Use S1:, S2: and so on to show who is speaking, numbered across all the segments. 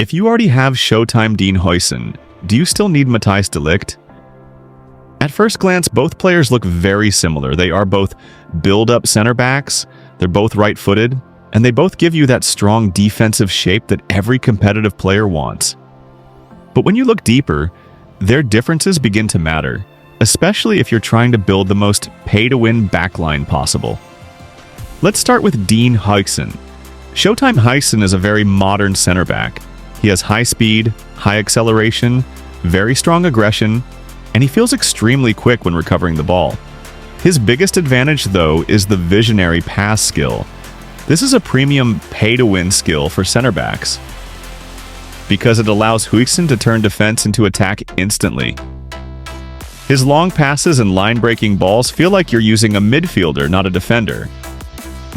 S1: If you already have Showtime HUIJSEN, do you still need Matthijs de Ligt? At first glance, both players look very similar. They are both build-up center backs, they're both right-footed, and they both give you that strong defensive shape that every competitive player wants. But when you look deeper, their differences begin to matter, especially if you're trying to build the most pay-to-win backline possible. Let's start with HUIJSEN. Showtime HUIJSEN is a very modern center back. He has high speed, high acceleration, very strong aggression, and he feels extremely quick when recovering the ball. His biggest advantage, though, is the visionary pass skill. This is a premium pay-to-win skill for center backs, because it allows HUIJSEN to turn defense into attack instantly. His long passes and line-breaking balls feel like you're using a midfielder, not a defender.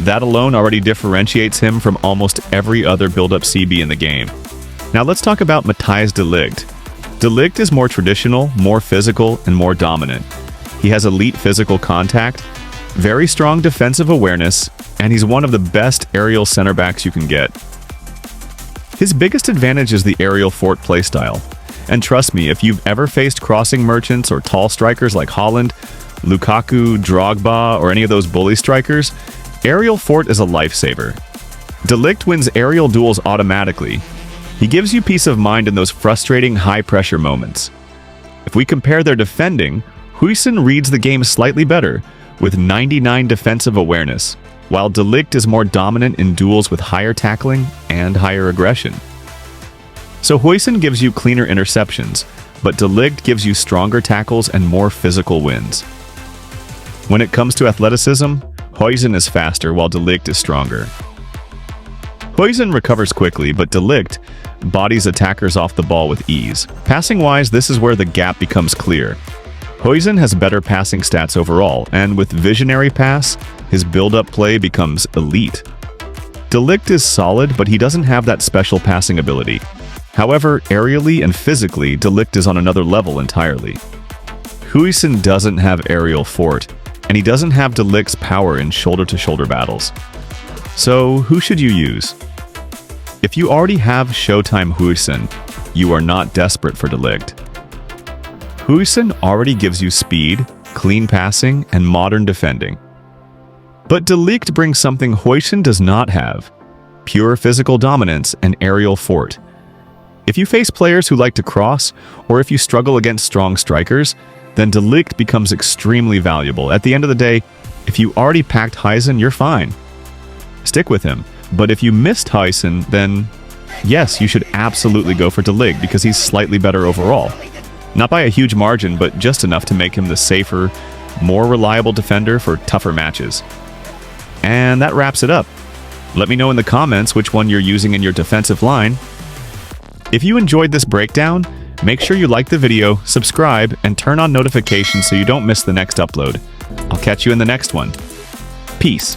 S1: That alone already differentiates him from almost every other build-up CB in the game. Now let's talk about Matthijs de Ligt. De Ligt is more traditional, more physical, and more dominant. He has elite physical contact, very strong defensive awareness, and he's one of the best aerial center backs you can get. His biggest advantage is the aerial fort playstyle. And trust me, if you've ever faced crossing merchants or tall strikers like Haaland, Lukaku, Drogba, or any of those bully strikers, aerial fort is a lifesaver. De Ligt wins aerial duels automatically. He gives you peace of mind in those frustrating high-pressure moments. If we compare their defending, HUIJSEN reads the game slightly better, with 99 defensive awareness, while De Ligt is more dominant in duels with higher tackling and higher aggression. So HUIJSEN gives you cleaner interceptions, but De Ligt gives you stronger tackles and more physical wins. When it comes to athleticism, HUIJSEN is faster while De Ligt is stronger. HUIJSEN recovers quickly, but De Ligt bodies attackers off the ball with ease. Passing-wise, this is where the gap becomes clear. HUIJSEN has better passing stats overall, and with visionary pass, his build-up play becomes elite. De Ligt is solid, but he doesn't have that special passing ability. However, aerially and physically, De Ligt is on another level entirely. HUIJSEN doesn't have aerial fort, and he doesn't have De Ligt's power in shoulder-to-shoulder battles. So, who should you use? If you already have Showtime HUIJSEN, you are not desperate for De Ligt. HUIJSEN already gives you speed, clean passing, and modern defending. But De Ligt brings something HUIJSEN does not have: pure physical dominance and aerial fort. If you face players who like to cross, or if you struggle against strong strikers, then De Ligt becomes extremely valuable. At the end of the day, if you already packed HUIJSEN, you're fine. Stick with him. But if you missed HUIJSEN, then yes, you should absolutely go for De Ligt because he's slightly better overall. Not by a huge margin, but just enough to make him the safer, more reliable defender for tougher matches. And that wraps it up. Let me know in the comments which one you're using in your defensive line. If you enjoyed this breakdown, make sure you like the video, subscribe, and turn on notifications so you don't miss the next upload. I'll catch you in the next one. Peace.